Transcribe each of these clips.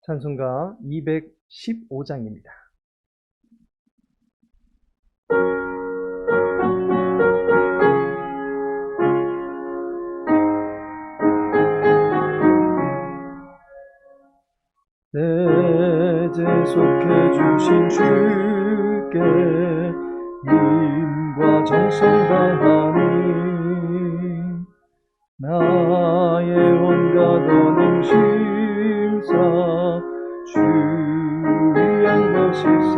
찬송가 215장입니다. 내 죄 속해 주신 주께 힘과 정성 다하니 나의 온갖 언행 심사 주를 위한 것일세.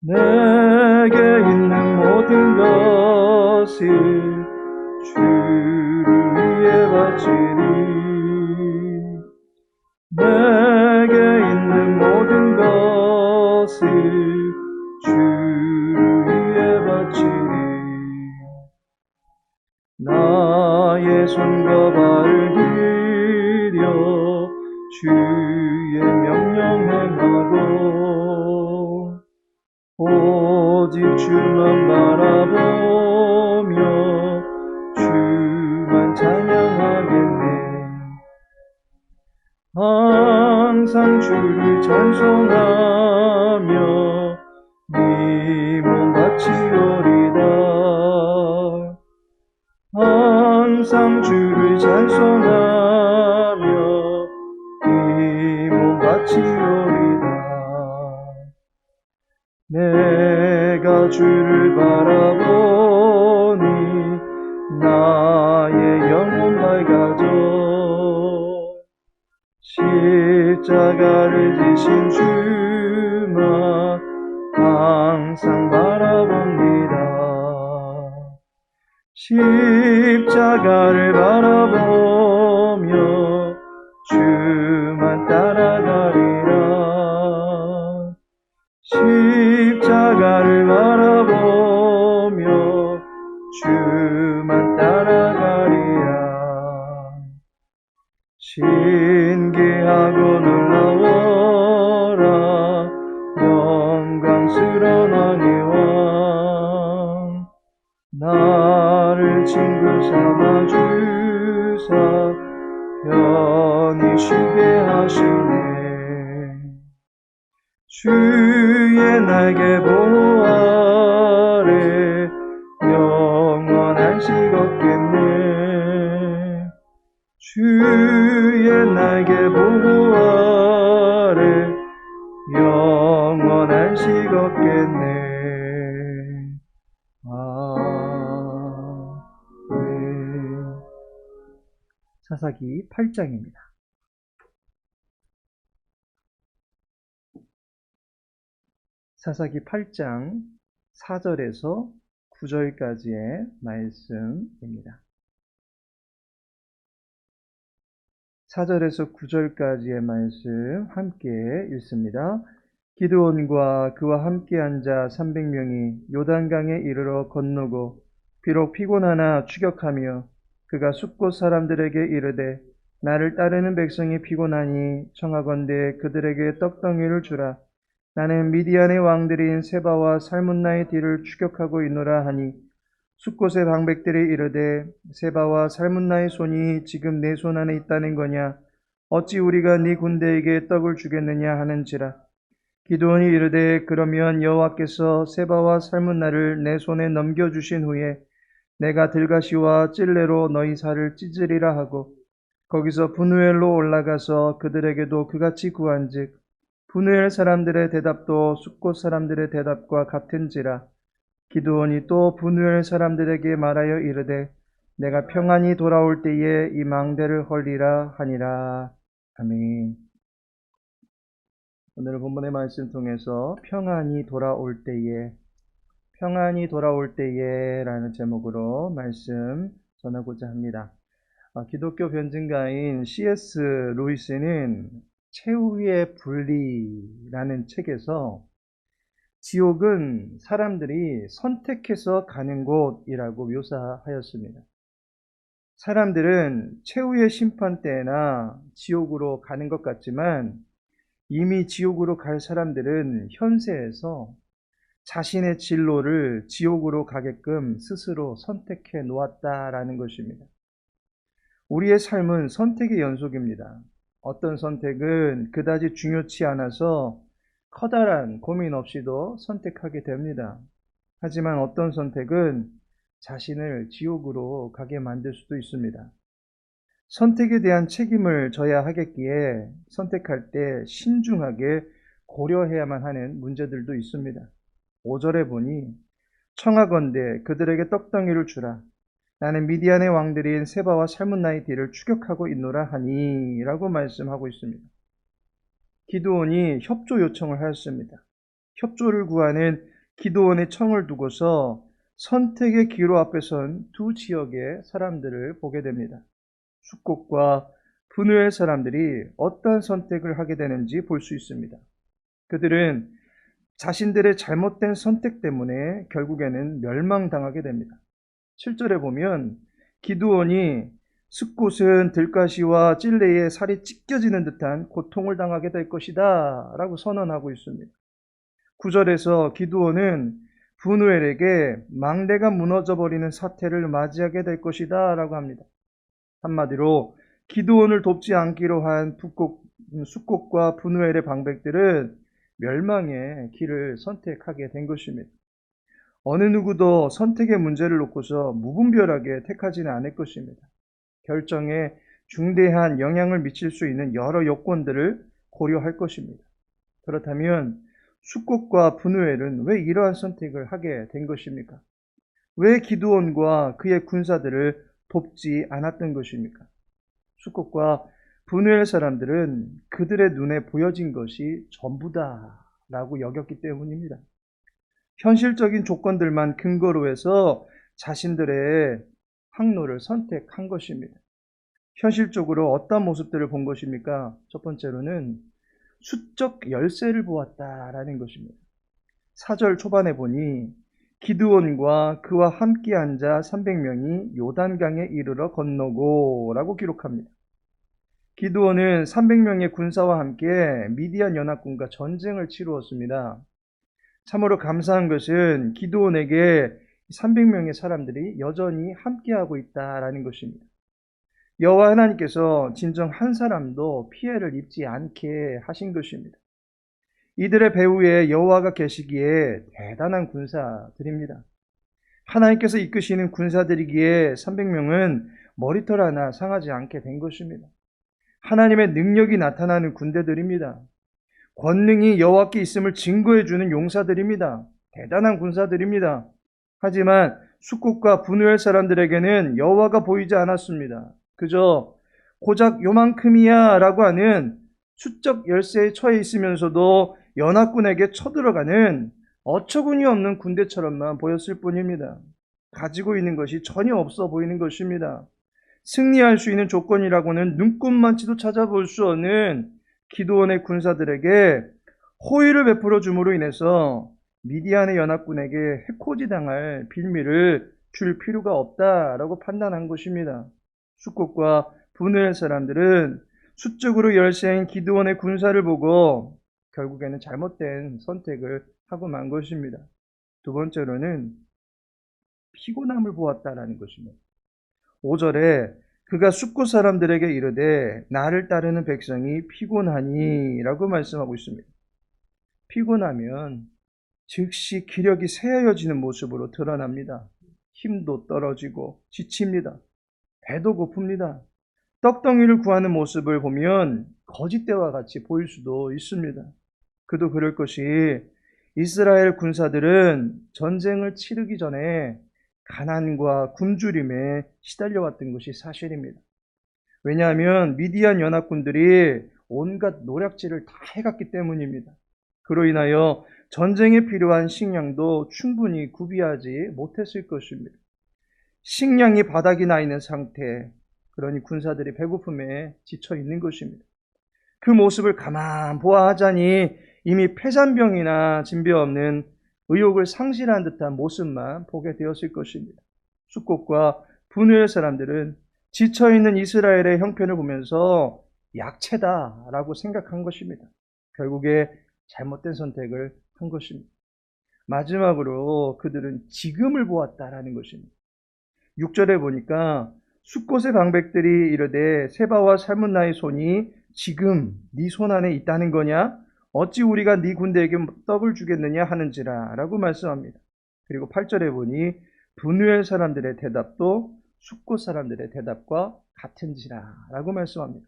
내게 있는 모든 것을 주를 위해 바치리. 내게 있는 모든 것을 주를 위해 바치리. 나의 손과 발을 기려 주의 명령 행하고 오직 주만 바라보며 주만 찬양하겠네. 항상 주를 찬송하며 네 몸 바치오리다. 항상 주를 찬송하며 네 몸 바치오리다. 내가 주를 바라보니 나의 영혼 밝아져. 십자가를 지신 주만 항상 바라봅니다. 십자가를 바라보며 주만 따라가리라. 십자가를 바라보며 주만 따라가리라. 신기하고 놀라워라 영광스러운 왕의 왕. 나를 친구 삼아 주사 편히 쉬게 하시네. 주의 날개 보호 아래 영원한 식 없겠네. 주의 날개 보호 아래 영원한 식 없겠네. 아멘. 사사기 8장입니다. 사사기 8장 4절에서 9절까지의 말씀입니다. 4절에서 9절까지의 말씀 함께 읽습니다. 기드온과 그와 함께 앉아 300명이 요단강에 이르러 건너고 비록 피곤하나 추격하며 그가 숫곳 사람들에게 이르되 나를 따르는 백성이 피곤하니 청하건대 그들에게 떡덩이를 주라. 나는 미디안의 왕들인 세바와 살문나의 뒤를 추격하고 있노라 하니 숫곳의 방백들이 이르되 세바와 살문나의 손이 지금 내 손 안에 있다는 거냐? 어찌 우리가 네 군대에게 떡을 주겠느냐 하는지라. 기드온이 이르되 그러면 여호와께서 세바와 살문나를 내 손에 넘겨주신 후에 내가 들가시와 찔레로 너희 살을 찢으리라 하고 거기서 분우엘로 올라가서 그들에게도 그같이 구한즉 분우엘 사람들의 대답도 숫곳 사람들의 대답과 같은지라. 기드온이 또 분우엘 사람들에게 말하여 이르되 내가 평안히 돌아올 때에 이 망대를 헐리라 하니라. 아멘. 오늘 본문의 말씀 통해서 평안히 돌아올 때에 라는 제목으로 말씀 전하고자 합니다. 기독교 변증가인 C.S. 루이스는 최후의 분리라는 책에서 지옥은 사람들이 선택해서 가는 곳이라고 묘사하였습니다. 사람들은 최후의 심판 때나 지옥으로 가는 것 같지만 이미 지옥으로 갈 사람들은 현세에서 자신의 진로를 지옥으로 가게끔 스스로 선택해 놓았다라는 것입니다. 우리의 삶은 선택의 연속입니다. 어떤 선택은 그다지 중요치 않아서 커다란 고민 없이도 선택하게 됩니다. 하지만 어떤 선택은 자신을 지옥으로 가게 만들 수도 있습니다. 선택에 대한 책임을 져야 하겠기에 선택할 때 신중하게 고려해야만 하는 문제들도 있습니다. 5절에 보니 청하건대 그들에게 떡덩이를 주라. 나는 미디안의 왕들인 세바와 살문나이디를 추격하고 있노라 하니 라고 말씀하고 있습니다. 기드온이 협조 요청을 하였습니다. 협조를 구하는 기드온의 청을 두고서 선택의 기로 앞에 선 두 지역의 사람들을 보게 됩니다. 숫곳과 분우엘 사람들이 어떤 선택을 하게 되는지 볼 수 있습니다. 그들은 자신들의 잘못된 선택 때문에 결국에는 멸망당하게 됩니다. 7절에 보면 기드온이 숫곳은 들가시와 찔레에 살이 찢겨지는 듯한 고통을 당하게 될 것이다 라고 선언하고 있습니다. 9절에서 기드온은 분우엘에게 망대가 무너져버리는 사태를 맞이하게 될 것이다 라고 합니다. 한마디로 기드온을 돕지 않기로 한 숫곳과 분우엘의 방백들은 멸망의 길을 선택하게 된 것입니다. 어느 누구도 선택의 문제를 놓고서 무분별하게 택하지는 않을 것입니다. 결정에 중대한 영향을 미칠 수 있는 여러 요건들을 고려할 것입니다. 그렇다면 숫곳과 분우엘은 왜 이러한 선택을 하게 된 것입니까? 왜 기드온과 그의 군사들을 돕지 않았던 것입니까? 숫곳과 분우엘 사람들은 그들의 눈에 보여진 것이 전부다라고 여겼기 때문입니다. 현실적인 조건들만 근거로 해서 자신들의 항로를 선택한 것입니다. 현실적으로 어떤 모습들을 본 것입니까? 첫 번째로는 수적 열세를 보았다라는 것입니다. 4절 초반에 보니 기드온과 그와 함께 앉아 300명이 요단강에 이르러 건너고 라고 기록합니다. 기드온은 300명의 군사와 함께 미디안 연합군과 전쟁을 치루었습니다. 참으로 감사한 것은 기드온에게 300명의 사람들이 여전히 함께하고 있다라는 것입니다. 여호와 하나님께서 진정 한 사람도 피해를 입지 않게 하신 것입니다. 이들의 배후에 여호와가 계시기에 대단한 군사들입니다. 하나님께서 이끄시는 군사들이기에 300명은 머리털 하나 상하지 않게 된 것입니다. 하나님의 능력이 나타나는 군대들입니다. 권능이 여호와께 있음을 증거해주는 용사들입니다. 대단한 군사들입니다. 하지만 숫곳과 분우엘 사람들에게는 여호와가 보이지 않았습니다. 그저 고작 요만큼이야 라고 하는 수적 열세에 처해 있으면서도 연합군에게 쳐들어가는 어처구니 없는 군대처럼만 보였을 뿐입니다. 가지고 있는 것이 전혀 없어 보이는 것입니다. 승리할 수 있는 조건이라고는 눈꼽만치도 찾아볼 수 없는 기드온의 군사들에게 호의를 베풀어 줌으로 인해서 미디안의 연합군에게 해코지 당할 빌미를 줄 필요가 없다라고 판단한 것입니다. 숫곳과 분우엘 사람들은 수적으로 열세인 기드온의 군사를 보고 결국에는 잘못된 선택을 하고 만 것입니다. 두 번째로는 피곤함을 보았다라는 것입니다. 5절에 그가 숫곳 사람들에게 이르되 나를 따르는 백성이 피곤하니 라고 말씀하고 있습니다. 피곤하면 즉시 기력이 쇠하여지는 모습으로 드러납니다. 힘도 떨어지고 지칩니다. 배도 고픕니다. 떡덩이를 구하는 모습을 보면 거짓대와 같이 보일 수도 있습니다. 그도 그럴 것이 이스라엘 군사들은 전쟁을 치르기 전에 가난과 굶주림에 시달려왔던 것이 사실입니다. 왜냐하면 미디안 연합군들이 온갖 노략질을 다 해갔기 때문입니다. 그로 인하여 전쟁에 필요한 식량도 충분히 구비하지 못했을 것입니다. 식량이 바닥이 나 있는 상태, 그러니 군사들이 배고픔에 지쳐 있는 것입니다. 그 모습을 가만 보아하자니 이미 폐잔병이나 진배 없는 의욕을 상실한 듯한 모습만 보게 되었을 것입니다. 숫곳과 분우엘 사람들은 지쳐있는 이스라엘의 형편을 보면서 약체다라고 생각한 것입니다. 결국에 잘못된 선택을 한 것입니다. 마지막으로 그들은 지금을 보았다라는 것입니다. 6절에 보니까 숫곳의 방백들이 이르되 세바와 살문나의 손이 지금 네 손 안에 있다는 거냐? 어찌 우리가 네 군대에게 떡을 주겠느냐 하는지라 라고 말씀합니다. 그리고 8절에 보니 분우엘 사람들의 대답도 숫곳 사람들의 대답과 같은지라 라고 말씀합니다.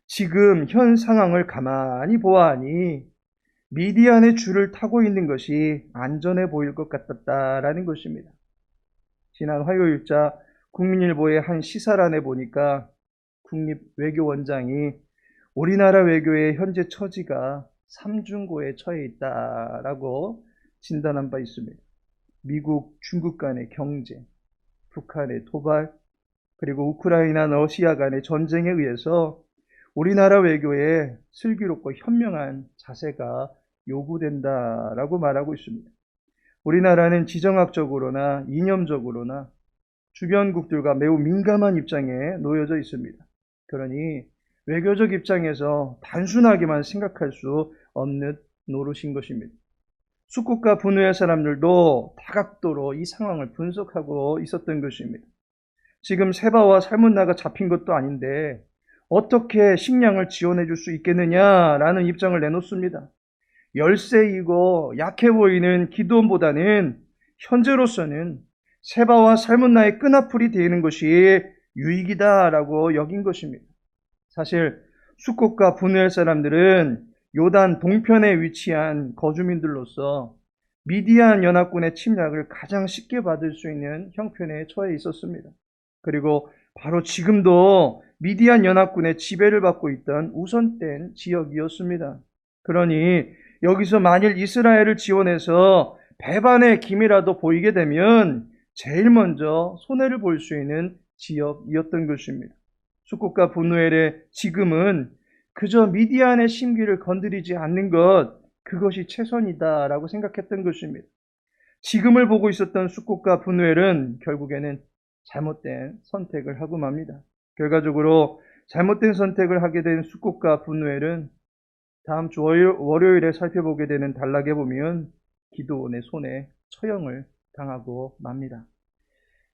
지금 현 상황을 가만히 보아하니 미디안의 줄을 타고 있는 것이 안전해 보일 것 같았다라는 것입니다. 지난 화요일자 국민일보의 한 시사란에 보니까 국립외교원장이 우리나라 외교의 현재 처지가 삼중고에 처해 있다라고 진단한 바 있습니다. 미국, 중국 간의 경제, 북한의 도발, 그리고 우크라이나, 러시아 간의 전쟁에 의해서 우리나라 외교에 슬기롭고 현명한 자세가 요구된다라고 말하고 있습니다. 우리나라는 지정학적으로나 이념적으로나 주변국들과 매우 민감한 입장에 놓여져 있습니다. 그러니 외교적 입장에서 단순하게만 생각할 수 없는 노릇인 것입니다. 숫곳과 분우의 사람들도 다각도로 이 상황을 분석하고 있었던 것입니다. 지금 세바와 살문나가 잡힌 것도 아닌데 어떻게 식량을 지원해 줄 수 있겠느냐라는 입장을 내놓습니다. 열세이고 약해 보이는 기드온보다는 현재로서는 세바와 살문나의 끈앞풀이 되는 것이 유익이다라고 여긴 것입니다. 사실 숫곳과 분우엘 사람들은 요단 동편에 위치한 거주민들로서 미디안 연합군의 침략을 가장 쉽게 받을 수 있는 형편에 처해 있었습니다. 그리고 바로 지금도 미디안 연합군의 지배를 받고 있던 우선된 지역이었습니다. 그러니 여기서 만일 이스라엘을 지원해서 배반의 기미라도 보이게 되면 제일 먼저 손해를 볼 수 있는 지역이었던 것입니다. 숫곳과 분우엘의 지금은 그저 미디안의 심기를 건드리지 않는 것, 그것이 최선이다라고 생각했던 것입니다. 지금을 보고 있었던 숫곳과 분우엘은 결국에는 잘못된 선택을 하고 맙니다. 결과적으로 잘못된 선택을 하게 된 숫곳과 분우엘은 다음 주 월요일에 살펴보게 되는 단락에 보면 기드온의 손에 처형을 당하고 맙니다.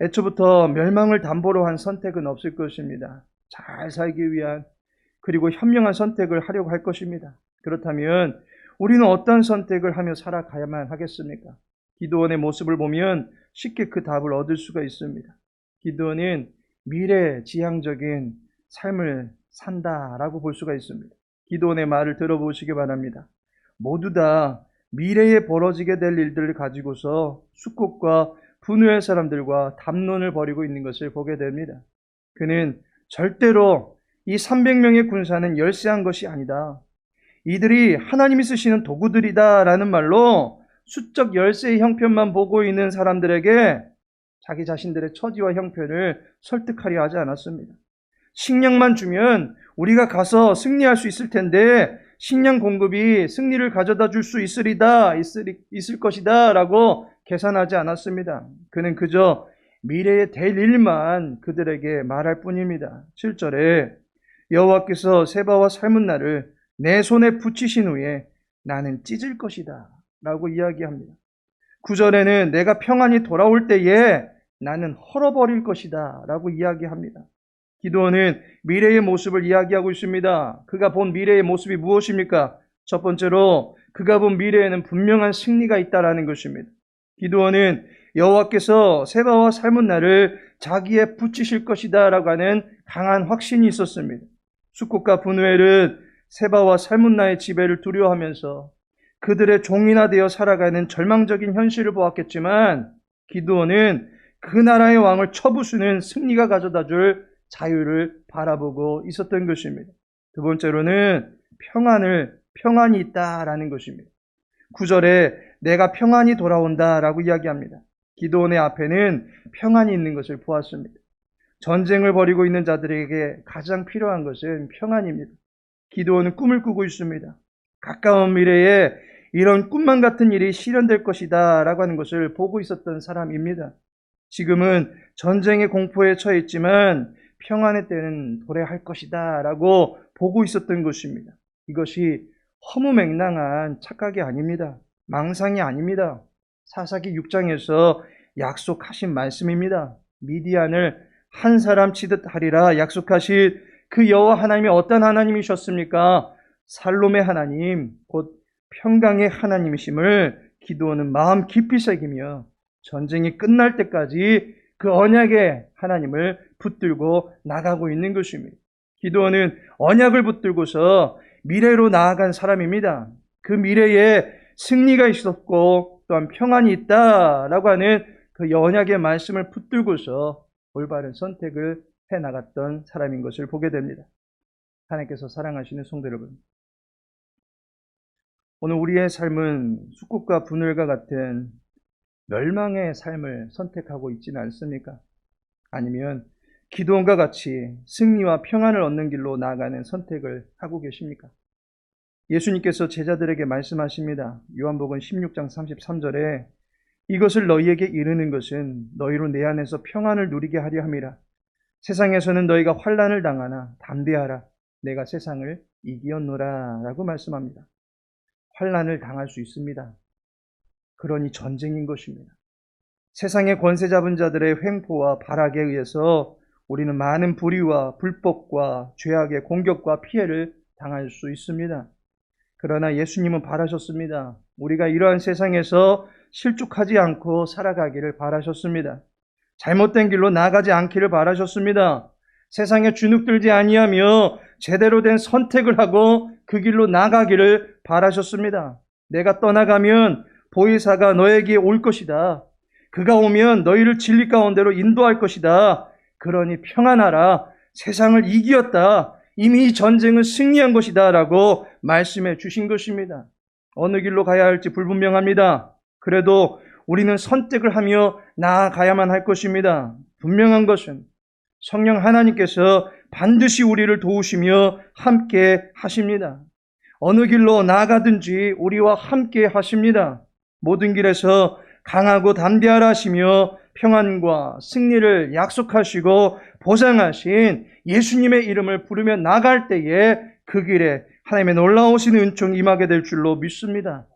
애초부터 멸망을 담보로 한 선택은 없을 것입니다. 잘 살기 위한 그리고 현명한 선택을 하려고 할 것입니다. 그렇다면 우리는 어떤 선택을 하며 살아가야만 하겠습니까? 기드온의 모습을 보면 쉽게 그 답을 얻을 수가 있습니다. 기드온은 미래지향적인 삶을 산다라고 볼 수가 있습니다. 기드온의 말을 들어보시기 바랍니다. 모두 다 미래에 벌어지게 될 일들을 가지고서 숫곳과 분우엘 사람들과 담론을 벌이고 있는 것을 보게 됩니다. 그는 절대로 이 300명의 군사는 열세한 것이 아니다. 이들이 하나님이 쓰시는 도구들이다 라는 말로 수적 열세의 형편만 보고 있는 사람들에게 자기 자신들의 처지와 형편을 설득하려 하지 않았습니다. 식량만 주면 우리가 가서 승리할 수 있을 텐데 식량 공급이 승리를 가져다 줄 수 있을 것이다 라고 계산하지 않았습니다. 그는 그저 미래에 될 일만 그들에게 말할 뿐입니다. 7절에 여호와께서 세바와 살문나를 내 손에 붙이신 후에 나는 찢을 것이다 라고 이야기합니다. 9절에는 내가 평안히 돌아올 때에 나는 헐어버릴 것이다 라고 이야기합니다. 기드온은 미래의 모습을 이야기하고 있습니다. 그가 본 미래의 모습이 무엇입니까? 첫 번째로 그가 본 미래에는 분명한 승리가 있다라는 것입니다. 기드온은 여호와께서 세바와 살문나를 자기에 붙이실 것이다 라고 하는 강한 확신이 있었습니다. 숫곳과 분우엘은 세바와 살문나의 지배를 두려워하면서 그들의 종이나 되어 살아가는 절망적인 현실을 보았겠지만 기드온은 그 나라의 왕을 쳐부수는 승리가 가져다 줄 자유를 바라보고 있었던 것입니다. 두 번째로는 평안이 있다라는 것입니다. 9절에 내가 평안히 돌아온다라고 이야기합니다. 기드온의 앞에는 평안이 있는 것을 보았습니다. 전쟁을 벌이고 있는 자들에게 가장 필요한 것은 평안입니다. 기드온은 꿈을 꾸고 있습니다. 가까운 미래에 이런 꿈만 같은 일이 실현될 것이다 라고 하는 것을 보고 있었던 사람입니다. 지금은 전쟁의 공포에 처해 있지만 평안의 때는 도래할 것이다 라고 보고 있었던 것입니다. 이것이 허무맹랑한 착각이 아닙니다. 망상이 아닙니다. 사사기 6장에서 약속하신 말씀입니다. 미디안을 한 사람 치듯 하리라 약속하신 그 여호와 하나님이 어떤 하나님이셨습니까? 살롬의 하나님, 곧 평강의 하나님이심을 기드온은 마음 깊이 새기며 전쟁이 끝날 때까지 그 언약의 하나님을 붙들고 나가고 있는 것입니다. 기드온은 언약을 붙들고서 미래로 나아간 사람입니다. 그 미래에 승리가 있었고 또한 평안이 있다라고 하는 그 언약의 말씀을 붙들고서 올바른 선택을 해나갔던 사람인 것을 보게 됩니다. 하나님께서 사랑하시는 성도 여러분, 오늘 우리의 삶은 숫국과 분을과 같은 멸망의 삶을 선택하고 있지는 않습니까? 아니면 기드온과 같이 승리와 평안을 얻는 길로 나아가는 선택을 하고 계십니까? 예수님께서 제자들에게 말씀하십니다. 요한복음 16장 33절에 이것을 너희에게 이르는 것은 너희로 내 안에서 평안을 누리게 하려 함이라. 세상에서는 너희가 환난을 당하나 담대하라. 내가 세상을 이기었노라 라고 말씀합니다. 환난을 당할 수 있습니다. 그러니 전쟁인 것입니다. 세상의 권세 잡은 자들의 횡포와 발악에 의해서 우리는 많은 불의와 불법과 죄악의 공격과 피해를 당할 수 있습니다. 그러나 예수님은 바라셨습니다. 우리가 이러한 세상에서 실족하지 않고 살아가기를 바라셨습니다. 잘못된 길로 나가지 않기를 바라셨습니다. 세상에 주눅들지 아니하며 제대로 된 선택을 하고 그 길로 나가기를 바라셨습니다. 내가 떠나가면 보혜사가 너에게 올 것이다. 그가 오면 너희를 진리 가운데로 인도할 것이다. 그러니 평안하라. 세상을 이기었다. 이미 이 전쟁은 승리한 것이다 라고 말씀해 주신 것입니다. 어느 길로 가야 할지 불분명합니다. 그래도 우리는 선택을 하며 나아가야만 할 것입니다. 분명한 것은 성령 하나님께서 반드시 우리를 도우시며 함께 하십니다. 어느 길로 나아가든지 우리와 함께 하십니다. 모든 길에서 강하고 담대하라 하시며 평안과 승리를 약속하시고 보장하신 예수님의 이름을 부르며 나갈 때에 그 길에 하나님의 놀라우신 은총이 임하게 될 줄로 믿습니다.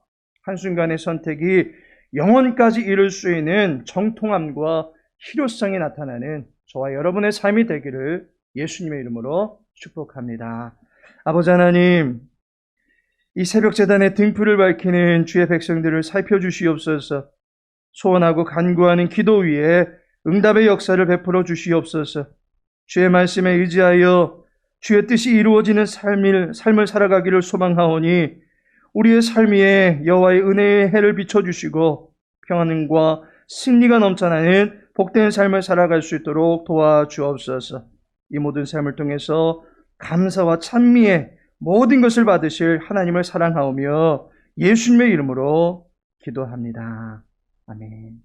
한순간의 선택이 영원까지 이룰 수 있는 정통함과 실효성이 나타나는 저와 여러분의 삶이 되기를 예수님의 이름으로 축복합니다. 아버지 하나님, 이 새벽 제단의 등불을 밝히는 주의 백성들을 살펴주시옵소서. 소원하고 간구하는 기도 위에 응답의 역사를 베풀어 주시옵소서. 주의 말씀에 의지하여 주의 뜻이 이루어지는 삶을 살아가기를 소망하오니 우리의 삶 위에 여호와의 은혜의 해를 비춰주시고 평안과 승리가 넘쳐나는 복된 삶을 살아갈 수 있도록 도와주옵소서. 이 모든 삶을 통해서 감사와 찬미의 모든 것을 받으실 하나님을 사랑하오며 예수님의 이름으로 기도합니다. 아멘.